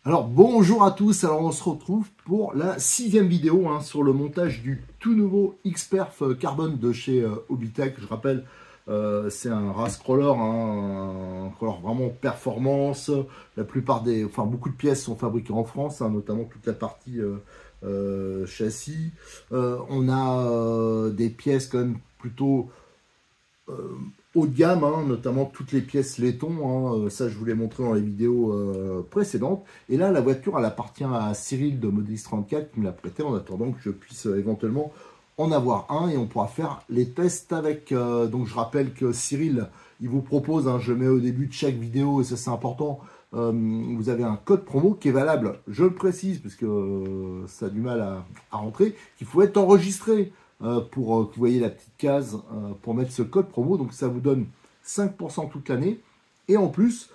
Alors bonjour à tous, alors on se retrouve pour la 6e vidéo sur le montage du tout nouveau Xperf Carbone de chez Hobbytech. Je rappelle, c'est un RAS-crawler, un crawler vraiment performance. La plupart beaucoup de pièces sont fabriquées en France, notamment toute la partie châssis. On a des pièces quand même plutôt haut de gamme, notamment toutes les pièces laiton, ça je vous l'ai montré dans les vidéos précédentes. Et là, la voiture, elle appartient à Cyril de Modélis 34 qui me l'a prêté en attendant que je puisse éventuellement en avoir un et on pourra faire les tests avec. Donc je rappelle que Cyril, il vous propose, je le mets au début de chaque vidéo et ça c'est important, vous avez un code promo qui est valable, je le précise parce que ça a du mal à rentrer, qu'il faut être enregistré. Pour que vous voyez la petite case pour mettre ce code promo, donc ça vous donne 5% toute l'année, et en plus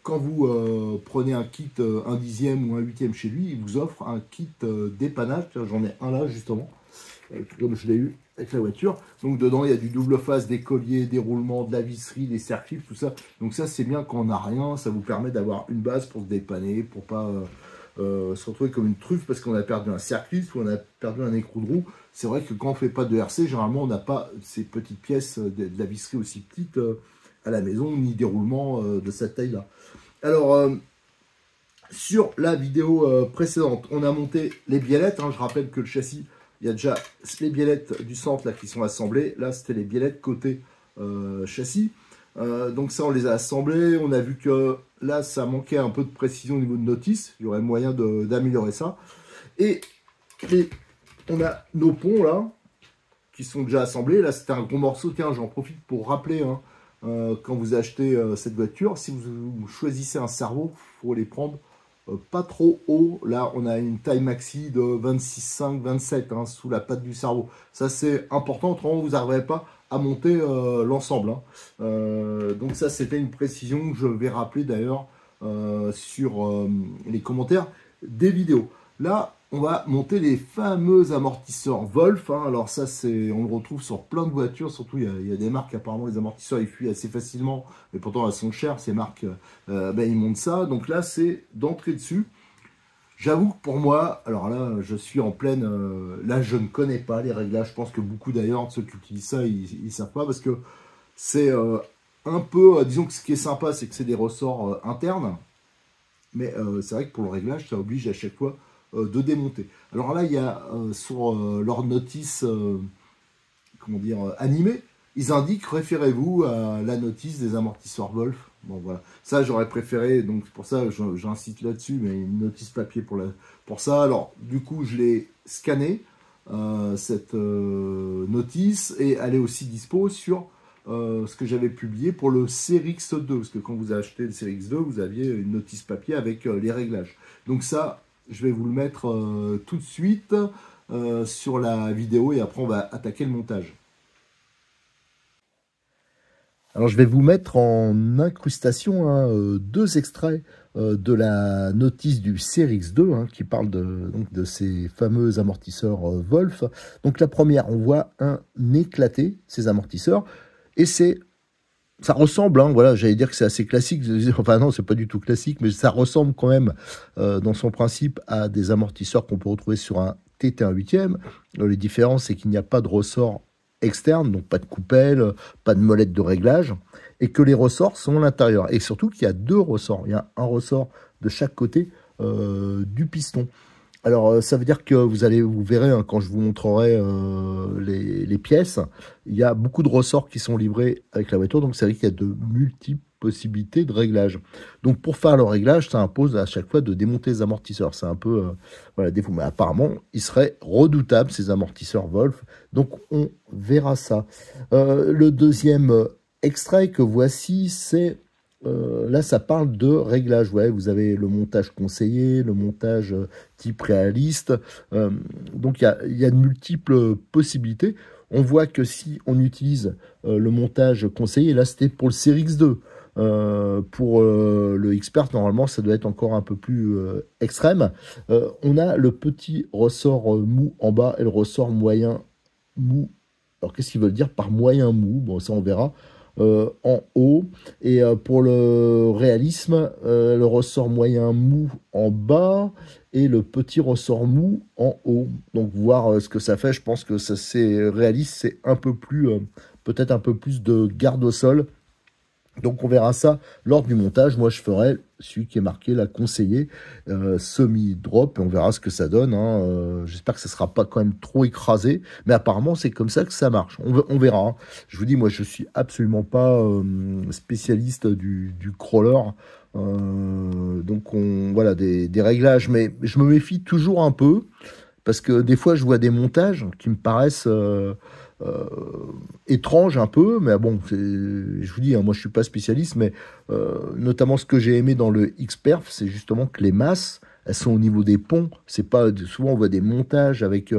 quand vous prenez un kit 1/10 ou 1/8 chez lui, il vous offre un kit dépannage. J'en ai un là justement, comme je l'ai eu avec la voiture, donc dedans il y a du double face, des colliers, des roulements, de la visserie, des cerclips, tout ça, donc ça c'est bien quand on n'a rien, ça vous permet d'avoir une base pour se dépanner, pour pas se retrouver comme une truffe parce qu'on a perdu un cerclip ou on a perdu un écrou de roue. C'est vrai que quand on ne fait pas de RC, généralement on n'a pas ces petites pièces de la visserie aussi petite à la maison, ni des roulements de cette taille-là. Alors, sur la vidéo précédente, on a monté les biellettes. Je rappelle que le châssis, il y a déjà les biellettes du centre là qui sont assemblées. Là, c'était les biellettes côté châssis. Donc ça, on les a assemblés. On a vu que là, ça manquait un peu de précision au niveau de notice. Il y aurait moyen d'améliorer ça. Et on a nos ponts là, qui sont déjà assemblés. Là, c'était un gros morceau. Tiens, j'en profite pour rappeler, quand vous achetez cette voiture, si vous choisissez un cerveau, il faut les prendre pas trop haut. Là, on a une taille maxi de 26,5, 27 sous la patte du cerveau. Ça, c'est important. Autrement, vous n'arriverez pas à monter l'ensemble. Donc ça, c'était une précision que je vais rappeler d'ailleurs sur les commentaires des vidéos. Là, on va monter les fameux amortisseurs Wolf. Alors ça, on le retrouve sur plein de voitures. Surtout, il y a des marques, apparemment, les amortisseurs, ils fuient assez facilement. Mais pourtant, elles sont chères, ces marques. Ils montent ça. Donc là, c'est d'entrer dessus. J'avoue que pour moi, alors là, je suis en pleine... là, je ne connais pas les réglages. Je pense que beaucoup d'ailleurs de ceux qui utilisent ça, ils ne savent pas. Parce que c'est un peu... disons que ce qui est sympa, c'est que c'est des ressorts internes. Mais c'est vrai que pour le réglage, ça oblige à chaque fois de démonter. Alors là, il y a sur leur notice, comment dire, animée, ils indiquent référez-vous à la notice des amortisseurs Wolf. Bon voilà, ça j'aurais préféré, donc pour ça j'incite là-dessus, mais une notice papier pour ça. Alors du coup, je l'ai scanné cette notice et elle est aussi dispo sur ce que j'avais publié pour le CRX2, parce que quand vous achetez le CRX2, vous aviez une notice papier avec les réglages. Donc ça, je vais vous le mettre tout de suite sur la vidéo et après on va attaquer le montage. Alors je vais vous mettre en incrustation deux extraits de la notice du CRX2 qui parle de ces fameux amortisseurs Wolf. Donc la première, on voit un éclaté, ces amortisseurs, et ça ressemble, voilà, j'allais dire que c'est assez classique, enfin non, c'est pas du tout classique, mais ça ressemble quand même dans son principe à des amortisseurs qu'on peut retrouver sur un TT1 8e. Les différences, c'est qu'il n'y a pas de ressort externe, donc pas de coupelle, pas de molette de réglage, et que les ressorts sont à l'intérieur. Et surtout qu'il y a deux ressorts, il y a un ressort de chaque côté du piston. Alors, ça veut dire que vous verrez quand je vous montrerai les pièces, il y a beaucoup de ressorts qui sont livrés avec la voiture, donc ça veut dire qu'il y a de multiples possibilités de réglage. Donc, pour faire le réglage, ça impose à chaque fois de démonter les amortisseurs. C'est un peu voilà, défaut. Mais apparemment, ils seraient redoutables, ces amortisseurs Wolf. Donc, on verra ça. Le deuxième extrait que voici, c'est... là, ça parle de réglage. Ouais, vous avez le montage conseillé, le montage type réaliste. Donc, il y a de multiples possibilités. On voit que si on utilise le montage conseillé, là, c'était pour le CRX2. Pour le Xperf, normalement, ça doit être encore un peu plus extrême. On a le petit ressort mou en bas et le ressort moyen mou. Alors, qu'est-ce qu'ils veulent dire par moyen mou? Bon, ça, on verra. en haut. Et pour le réalisme, le ressort moyen mou en bas et le petit ressort mou en haut. Donc voir ce que ça fait, je pense que ça c'est réaliste, c'est un peu plus, peut-être un peu plus de garde au sol. Donc on verra ça lors du montage. Moi je ferai celui qui est marqué là conseillé semi-drop et on verra ce que ça donne. Hein. J'espère que ça ne sera pas quand même trop écrasé. Mais apparemment c'est comme ça que ça marche. On verra. Hein. Je vous dis, moi je suis absolument pas spécialiste du crawler. Donc voilà des réglages. Mais je me méfie toujours un peu. Parce que des fois je vois des montages qui me paraissent... étrange un peu, mais bon, je vous dis, hein, moi je suis pas spécialiste, mais notamment ce que j'ai aimé dans le Xperf, c'est justement que les masses, elles sont au niveau des ponts. C'est pas souvent on voit des montages avec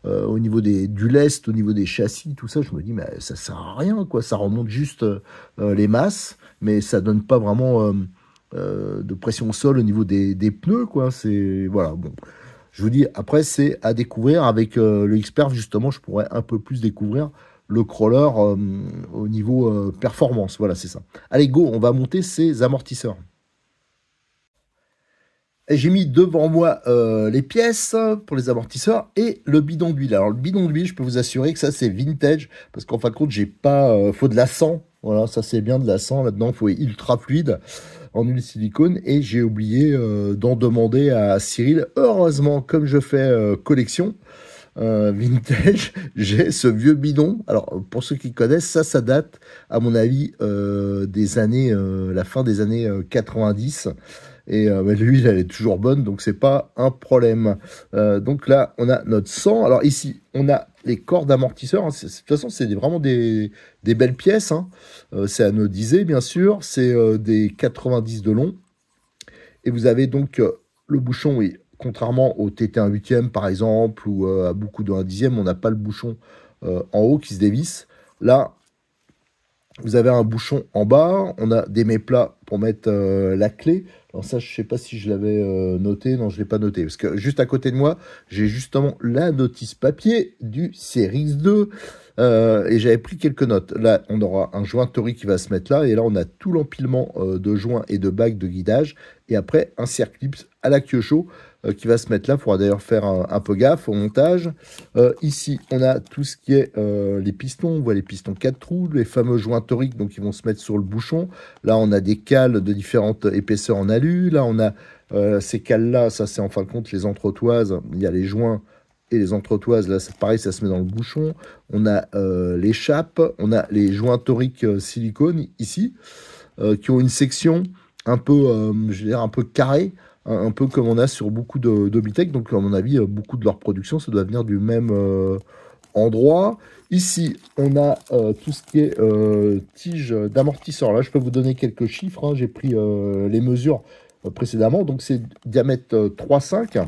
au niveau du lest, au niveau des châssis, tout ça. Je me dis, mais ça sert à rien, quoi. Ça remonte juste les masses, mais ça donne pas vraiment de pression au sol au niveau des pneus, quoi. C'est voilà, bon. Je vous dis, après, c'est à découvrir. Avec le Xperf, justement, je pourrais un peu plus découvrir le crawler au niveau performance. Voilà, c'est ça. Allez, go, on va monter ces amortisseurs. J'ai mis devant moi les pièces pour les amortisseurs et le bidon d'huile. Alors, le bidon d'huile, je peux vous assurer que ça, c'est vintage. Parce qu'en fin de compte, j'ai pas... faut de la sang. Voilà, ça, c'est bien de la sang. Là-dedans, il faut ultra fluide en huile silicone et j'ai oublié d'en demander à Cyril. Heureusement, comme je fais collection vintage, j'ai ce vieux bidon. Alors, pour ceux qui connaissent, ça date, à mon avis, des années, la fin des années 90. Et l'huile, elle est toujours bonne, donc c'est pas un problème. Donc là, on a notre sang. Alors ici, on a les cordes amortisseurs. Hein. De toute façon, c'est vraiment des belles pièces. Hein. C'est anodisé, bien sûr. C'est des 90 de long. Et vous avez donc le bouchon, oui, contrairement au TT1 8e, par exemple, ou à beaucoup de 1 dixième, on n'a pas le bouchon en haut qui se dévisse. Là, vous avez un bouchon en bas. On a des méplats pour mettre la clé. Alors ça, je ne sais pas si je l'avais noté. Non, je ne l'ai pas noté. Parce que juste à côté de moi, j'ai justement la notice papier du Series 2. Et j'avais pris quelques notes. Là, on aura un joint torique qui va se mettre là. Et là, on a tout l'empilement de joints et de bagues de guidage. Et après, un circlips à la Kyosho qui va se mettre là. Il faudra d'ailleurs faire un peu gaffe au montage. Ici, on a tout ce qui est les pistons. On voit les pistons 4 trous, les fameux joints toriques donc, qui vont se mettre sur le bouchon. Là, on a des cales de différentes épaisseurs en alu. Là, on a ces cales-là. Ça, c'est en fin de compte les entretoises. Il y a les joints et les entretoises. Là, c'est pareil, ça se met dans le bouchon. On a l'échappe. On a les joints toriques silicone ici qui ont une section un peu, je veux dire, un peu carrée. Un peu comme on a sur beaucoup d'Obitech. Donc, à mon avis, beaucoup de leur production, ça doit venir du même endroit. Ici, on a tout ce qui est tige d'amortisseur. Là, je peux vous donner quelques chiffres. Hein. J'ai pris les mesures précédemment. Donc, c'est diamètre 3,5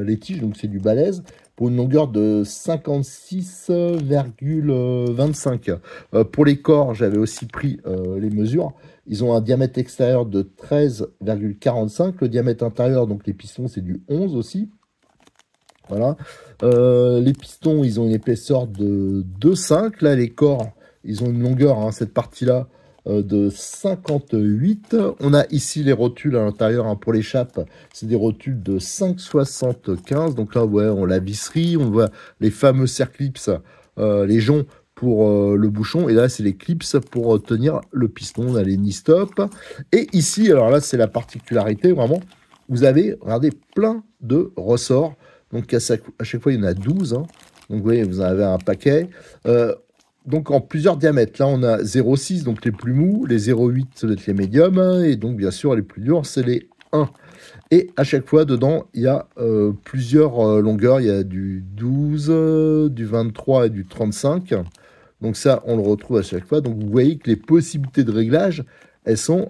les tiges. Donc, c'est du balèze pour une longueur de 56,25. Pour les corps, j'avais aussi pris les mesures. Ils ont un diamètre extérieur de 13,45. Le diamètre intérieur, donc les pistons, c'est du 11 aussi. Voilà. Les pistons, ils ont une épaisseur de 2,5. Là, les corps, ils ont une longueur, hein, cette partie-là, de 58. On a ici les rotules à l'intérieur hein, pour l'échappe. C'est des rotules de 5,75. Donc là, ouais, on la visserie. On voit les fameux circlips, les joncs pour le bouchon. Et là, c'est les clips pour tenir le piston. On a les knee-stop. Et ici, alors là, c'est la particularité, vraiment. Vous avez, regardez, plein de ressorts. Donc, à chaque fois, il y en a 12. Hein. Donc, vous voyez, vous en avez un paquet. Donc, en plusieurs diamètres. Là, on a 0,6, donc les plus mous. Les 0,8, ça doit être les médiums. Et donc, bien sûr, les plus durs, c'est les 1. Et à chaque fois, dedans, il y a plusieurs longueurs. Il y a du 12, du 23 et du 35. Donc ça, on le retrouve à chaque fois. Donc vous voyez que les possibilités de réglage, elles sont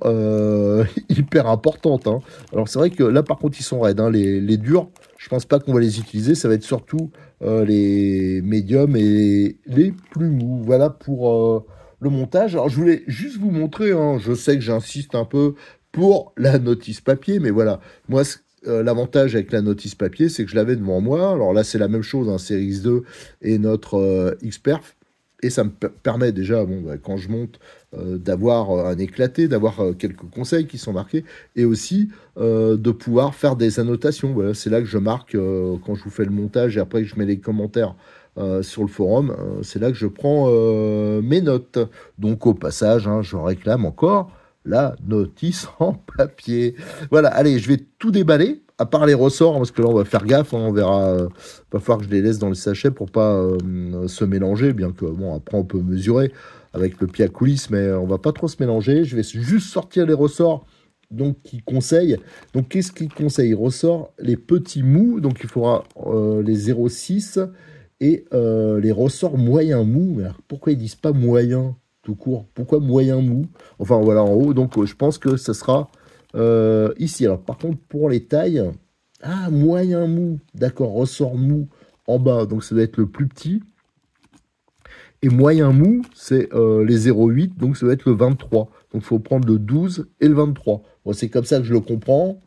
hyper importantes. Hein. Alors c'est vrai que là, par contre, ils sont raides. Hein. Les durs, je pense pas qu'on va les utiliser. Ça va être surtout les médiums et les plus mous. Voilà pour le montage. Alors je voulais juste vous montrer. Hein. Je sais que j'insiste un peu pour la notice papier. Mais voilà, moi, l'avantage avec la notice papier, c'est que je l'avais devant moi. Alors là, c'est la même chose. Hein, Series 2 et notre Xperf. Et ça me permet déjà, bon, bah, quand je monte, d'avoir un éclaté, d'avoir quelques conseils qui sont marqués, et aussi de pouvoir faire des annotations. Voilà, c'est là que je marque quand je vous fais le montage et après que je mets les commentaires sur le forum. C'est là que je prends mes notes. Donc au passage, hein, je réclame encore la notice en papier. Voilà, allez, je vais tout déballer, à part les ressorts, hein, parce que là on va faire gaffe, hein, on verra. Va falloir que je les laisse dans le sachet pour pas se mélanger, bien que bon, après on peut mesurer avec le pied à coulisses, mais on va pas trop se mélanger. Je vais juste sortir les ressorts donc qui conseillent. Donc qu'est-ce qu'ils conseillent? Il ressort les petits mous, donc il faudra les 0,6 et les ressorts moyens mous. Mais alors, pourquoi ils disent pas moyen tout court? Pourquoi moyen mou? Enfin voilà, en haut, donc je pense que ce sera ici. Alors par contre, pour les tailles, ah, moyen mou, d'accord, ressort mou en bas, donc ça doit être le plus petit. Et moyen mou, c'est les 0,8, donc ça doit être le 23. Donc il faut prendre le 12 et le 23. Bon, c'est comme ça que je le comprends.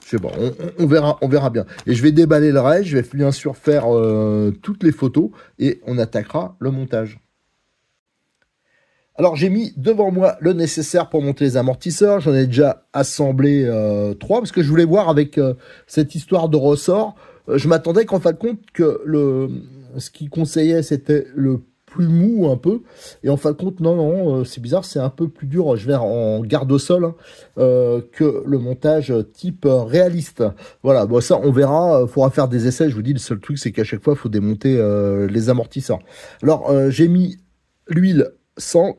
Je sais pas, on verra bien. Et je vais déballer le reste, je vais bien sûr faire toutes les photos et on attaquera le montage. Alors j'ai mis devant moi le nécessaire pour monter les amortisseurs. J'en ai déjà assemblé 3 parce que je voulais voir avec cette histoire de ressort. Je m'attendais qu'en fin de compte que ce qu'il conseillait c'était le plus mou un peu. Et en fin de compte non, c'est bizarre, c'est un peu plus dur. Je vais en garde au sol hein, que le montage type réaliste. Voilà, bon ça on verra. Faudra faire des essais. Je vous dis le seul truc c'est qu'à chaque fois il faut démonter les amortisseurs. Alors j'ai mis l'huile sans,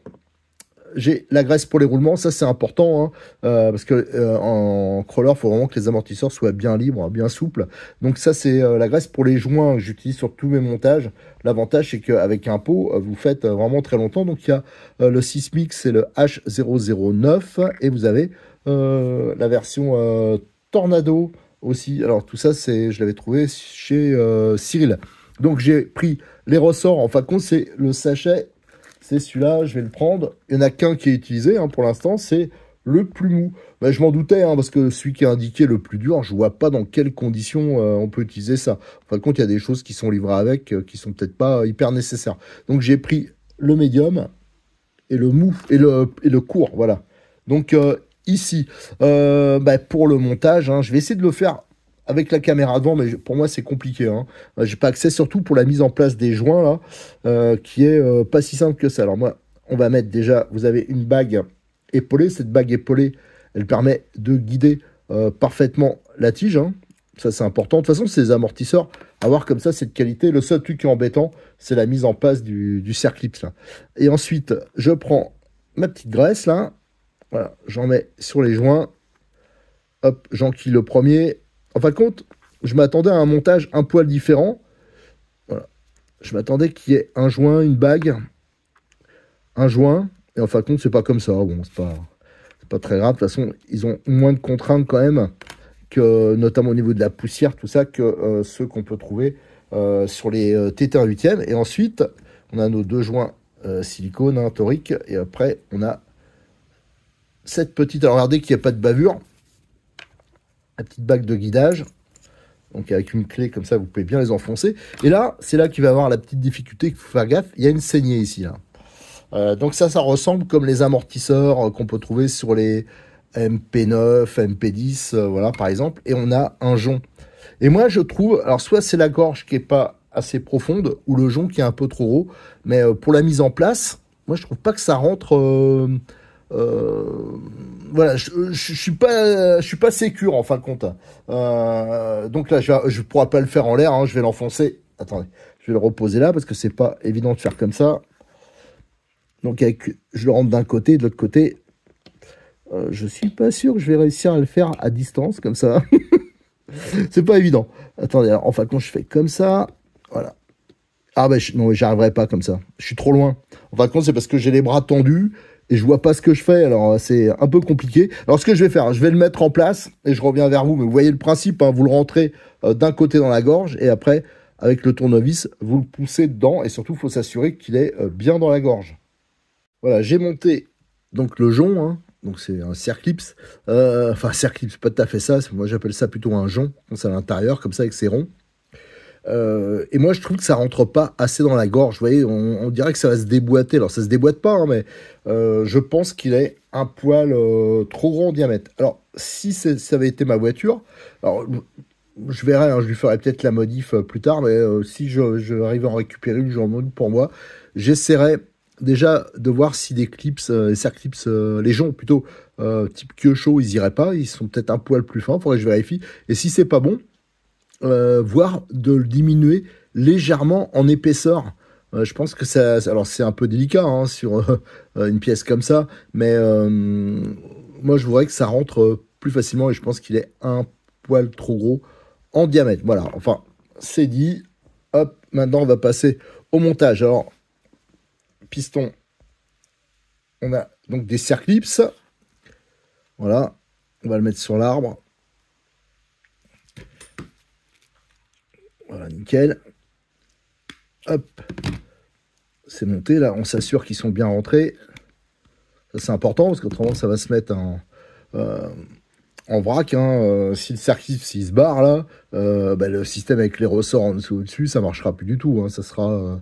j'ai la graisse pour les roulements, ça c'est important, hein, parce que en crawler, il faut vraiment que les amortisseurs soient bien libres, hein, bien souples. Donc ça c'est la graisse pour les joints que j'utilise sur tous mes montages. L'avantage c'est qu'avec un pot, vous faites vraiment très longtemps. Donc il y a le Sismic, c'est le H009, et vous avez la version Tornado aussi. Alors tout ça, je l'avais trouvé chez Cyril. Donc j'ai pris les ressorts, en fin de compte c'est le sachet. C'est celui-là, je vais le prendre. Il n'y en a qu'un qui est utilisé hein, pour l'instant, c'est le plus mou. Ben, je m'en doutais, hein, parce que celui qui est indiqué le plus dur, je vois pas dans quelles conditions on peut utiliser ça. En fin de compte, il y a des choses qui sont livrées avec, qui sont peut-être pas hyper nécessaires. Donc j'ai pris le médium et le mou, et le court, voilà. Donc ici, pour le montage, hein, je vais essayer de le faire avec la caméra devant, mais pour moi c'est compliqué. Hein. J'ai pas accès, surtout pour la mise en place des joints là, qui est pas si simple que ça. Alors moi, on va mettre déjà, vous avez une bague épaulée. Cette bague épaulée, elle permet de guider parfaitement la tige. Hein. Ça c'est important. De toute façon, ces amortisseurs, avoir comme ça cette qualité. Le seul truc qui est embêtant, c'est la mise en place du Circlips là. Et ensuite, je prends ma petite graisse là. Voilà, j'en mets sur les joints. Hop, j'enquille le premier. En fin de compte, je m'attendais à un montage un poil différent. Voilà. Je m'attendais qu'il y ait un joint, une bague, un joint. Et en fin de compte, c'est pas comme ça. Bon, c'est pas très grave. De toute façon, ils ont moins de contraintes quand même, que, notamment au niveau de la poussière, tout ça, que ceux qu'on peut trouver sur les T1 8e. Et ensuite, on a nos deux joints silicone, hein, torique. Et après, on a cette petite... Alors, regardez qu'il n'y a pas de bavure. La petite bague de guidage. Donc avec une clé comme ça, vous pouvez bien les enfoncer. Et là, c'est là qu'il va y avoir la petite difficulté, qu'il faut faire gaffe. Il y a une saignée ici. Là. Donc ça ressemble comme les amortisseurs qu'on peut trouver sur les MP9, MP10, voilà par exemple. Et on a un jonc. Et moi, je trouve, alors soit c'est la gorge qui est pas assez profonde, ou le jonc qui est un peu trop haut. Mais pour la mise en place, moi je trouve pas que ça rentre... voilà, je suis pas sécure en fin de compte. Donc là, je pourrais pas le faire en l'air. Hein, je vais l'enfoncer. Attendez, je vais le reposer là parce que c'est pas évident de faire comme ça. Donc je le rentre d'un côté, de l'autre côté. Je suis pas sûr que je vais réussir à le faire à distance comme ça. C'est pas évident. Attendez, alors, en fin de compte, je fais comme ça. Voilà. Ah ben non, j'y arriverai pas comme ça. Je suis trop loin. En fin de compte, c'est parce que j'ai les bras tendus. Et je vois pas ce que je fais, alors c'est un peu compliqué. Alors ce que je vais faire, je vais le mettre en place et je reviens vers vous. Mais vous voyez le principe, hein, vous le rentrez d'un côté dans la gorge et après, avec le tournevis, vous le poussez dedans. Et surtout, il faut s'assurer qu'il est bien dans la gorge. Voilà, j'ai monté donc le jonc, hein, donc c'est un Circlips. Enfin, Circlips, pas tout à fait ça. Moi, j'appelle ça plutôt un jonc. C'est à l'intérieur, comme ça, avec ses ronds. Et moi, je trouve que ça rentre pas assez dans la gorge. Vous voyez, on dirait que ça va se déboîter. Alors, ça se déboîte pas, hein, mais je pense qu'il est un poil trop grand en diamètre. Alors, si ça avait été ma voiture, alors je verrai, hein, je lui ferai peut-être la modif plus tard, mais si je arrive à en récupérer une journée pour moi, j'essaierai déjà de voir si des clips, les serre-clips, les joncs plutôt, type Kyosho, ils iraient pas. Ils sont peut-être un poil plus fins, faudrait que je vérifie. Et si c'est pas bon, voire de le diminuer légèrement en épaisseur. Je pense que ça... Alors, c'est un peu délicat hein, sur une pièce comme ça, mais moi, je voudrais que ça rentre plus facilement et je pense qu'il est un poil trop gros en diamètre. Voilà, enfin, c'est dit. Hop, maintenant, on va passer au montage. Alors, piston, on a donc des serre-clips. Voilà, on va le mettre sur l'arbre. Voilà, nickel. Hop, c'est monté. Là, on s'assure qu'ils sont bien rentrés. Ça, c'est important parce qu'autrement, ça va se mettre en vrac. Hein. Si le cercle s'il se barre, là, bah, le système avec les ressorts en dessous au-dessus, ça marchera plus du tout. Hein. Ça sera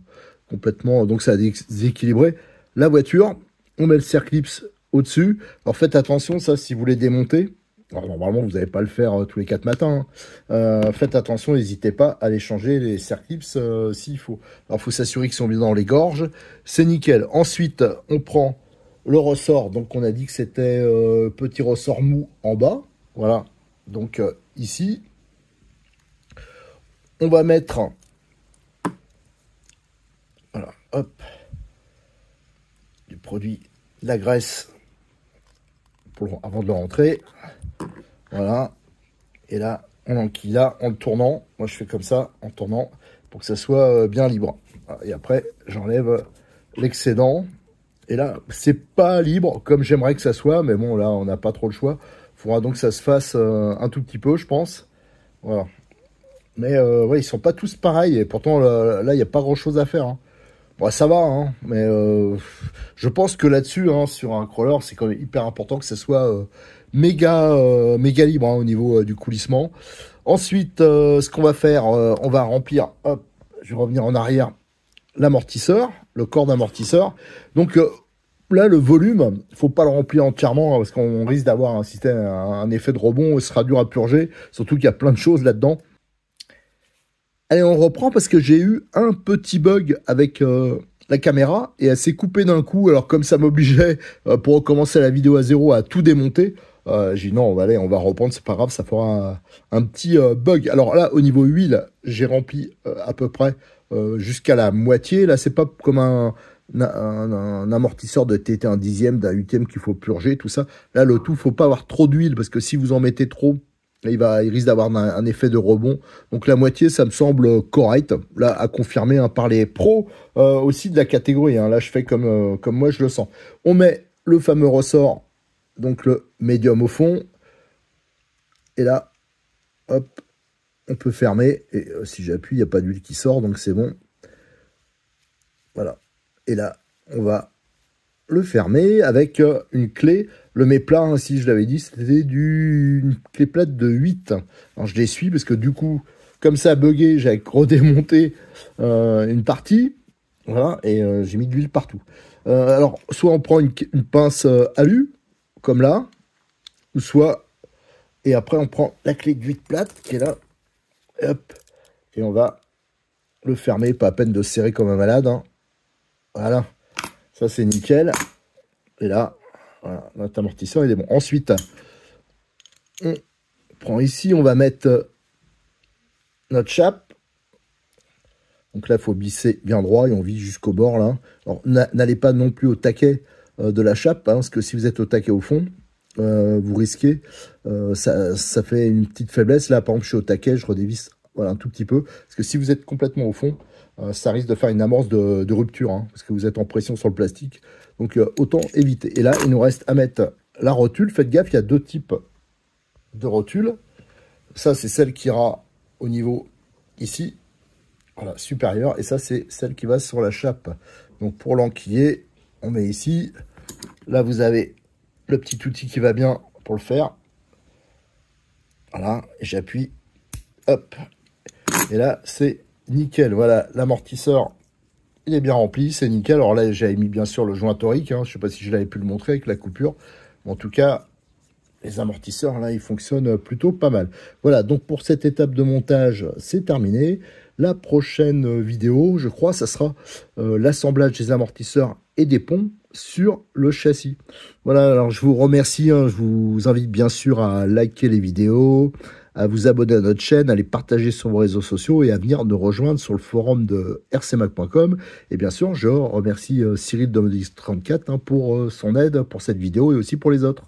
complètement... Donc, ça a déséquilibré la voiture. On met le Cerclipse au-dessus. Alors, faites attention, ça, si vous voulez démonter... Alors, normalement, vous n'allez pas le faire tous les 4 matins. Hein. Faites attention, n'hésitez pas à aller changer les Cerclipse s'il faut. Alors, il faut s'assurer qu'ils sont bien dans les gorges. C'est nickel. Ensuite, on prend le ressort. Donc, on a dit que c'était petit ressort mou en bas. Voilà. Donc, ici, on va mettre... Voilà, hop. Du produit, de la graisse avant de le rentrer. Voilà. Et là, on enquille là en le tournant. Moi, je fais comme ça, en tournant, pour que ça soit bien libre. Et après, j'enlève l'excédent. Et là, c'est pas libre comme j'aimerais que ça soit. Mais bon, là, on n'a pas trop le choix. Il faudra donc que ça se fasse un tout petit peu, je pense. Voilà. Mais ouais, ils sont pas tous pareils. Et pourtant, là, il n'y a pas grand-chose à faire. Hein. Bon, ça va, hein, mais je pense que là-dessus, hein, sur un crawler, c'est quand même hyper important que ça soit méga libre hein, au niveau du coulissement. Ensuite, ce qu'on va faire, on va remplir, hop, je vais revenir en arrière, l'amortisseur, le corps d'amortisseur. Donc là, le volume, il faut pas le remplir entièrement hein, parce qu'on risque d'avoir un système, un effet de rebond, ce sera dur à purger, surtout qu'il y a plein de choses là-dedans. Allez, on reprend parce que j'ai eu un petit bug avec la caméra et elle s'est coupée d'un coup. Alors comme ça m'obligeait pour recommencer la vidéo à zéro à tout démonter, j'ai dit non, allez, on va reprendre, c'est pas grave, ça fera un petit bug. Alors là, au niveau huile, j'ai rempli à peu près jusqu'à la moitié. Là, c'est pas comme un amortisseur de TT, un dixième, d'un huitième qu'il faut purger, tout ça. Là, le tout, faut pas avoir trop d'huile parce que si vous en mettez trop, il risque d'avoir un effet de rebond. Donc la moitié, ça me semble correct. Là, à confirmer hein, par les pros aussi de la catégorie. Hein. Là, je fais comme moi, je le sens. On met le fameux ressort, donc le médium au fond. Et là, hop, on peut fermer. Et si j'appuie, il n'y a pas d'huile qui sort, donc c'est bon. Voilà. Et là, on va le fermer avec une clé. Le méplat, hein, si je l'avais dit, c'était une clé plate de 8. Alors je l'essuie parce que du coup, comme ça a bugué, j'ai redémonté une partie. Voilà, et j'ai mis de l'huile partout. Alors, soit on prend une pince alu, comme là, ou soit, et après on prend la clé de 8 plate qui est là, et hop, et on va le fermer, pas à peine de serrer comme un malade. Hein. Voilà, ça c'est nickel. Et là, voilà, notre amortisseur il est bon. Ensuite, on prend ici, on va mettre notre chape. Donc là, il faut visser bien droit et on vise jusqu'au bord là. Alors, n'allez pas non plus au taquet de la chape, hein, parce que si vous êtes au taquet au fond, vous risquez, ça fait une petite faiblesse. Là, par exemple, je suis au taquet, je redévisse voilà, un tout petit peu. Parce que si vous êtes complètement au fond, ça risque de faire une amorce de rupture, hein, parce que vous êtes en pression sur le plastique. Donc, autant éviter. Et là, il nous reste à mettre la rotule. Faites gaffe, il y a deux types de rotules. Ça, c'est celle qui ira au niveau ici, voilà, supérieur. Et ça, c'est celle qui va sur la chape. Donc, pour l'enquiller, on met ici. Là, vous avez le petit outil qui va bien pour le faire. Voilà, j'appuie. Hop. Et là, c'est nickel. Voilà, l'amortisseur, il est bien rempli, c'est nickel. Alors là, j'avais mis bien sûr le joint torique. Hein. Je ne sais pas si je l'avais pu le montrer avec la coupure. Mais en tout cas, les amortisseurs, là, ils fonctionnent plutôt pas mal. Voilà, donc pour cette étape de montage, c'est terminé. La prochaine vidéo, je crois, ça sera l'assemblage des amortisseurs et des ponts sur le châssis. Voilà, alors je vous remercie. Hein, je vous invite bien sûr à liker les vidéos, à vous abonner à notre chaîne, à les partager sur vos réseaux sociaux et à venir nous rejoindre sur le forum de rcmac.com. Et bien sûr, je remercie Cyril de Modix34 hein, pour son aide pour cette vidéo et aussi pour les autres.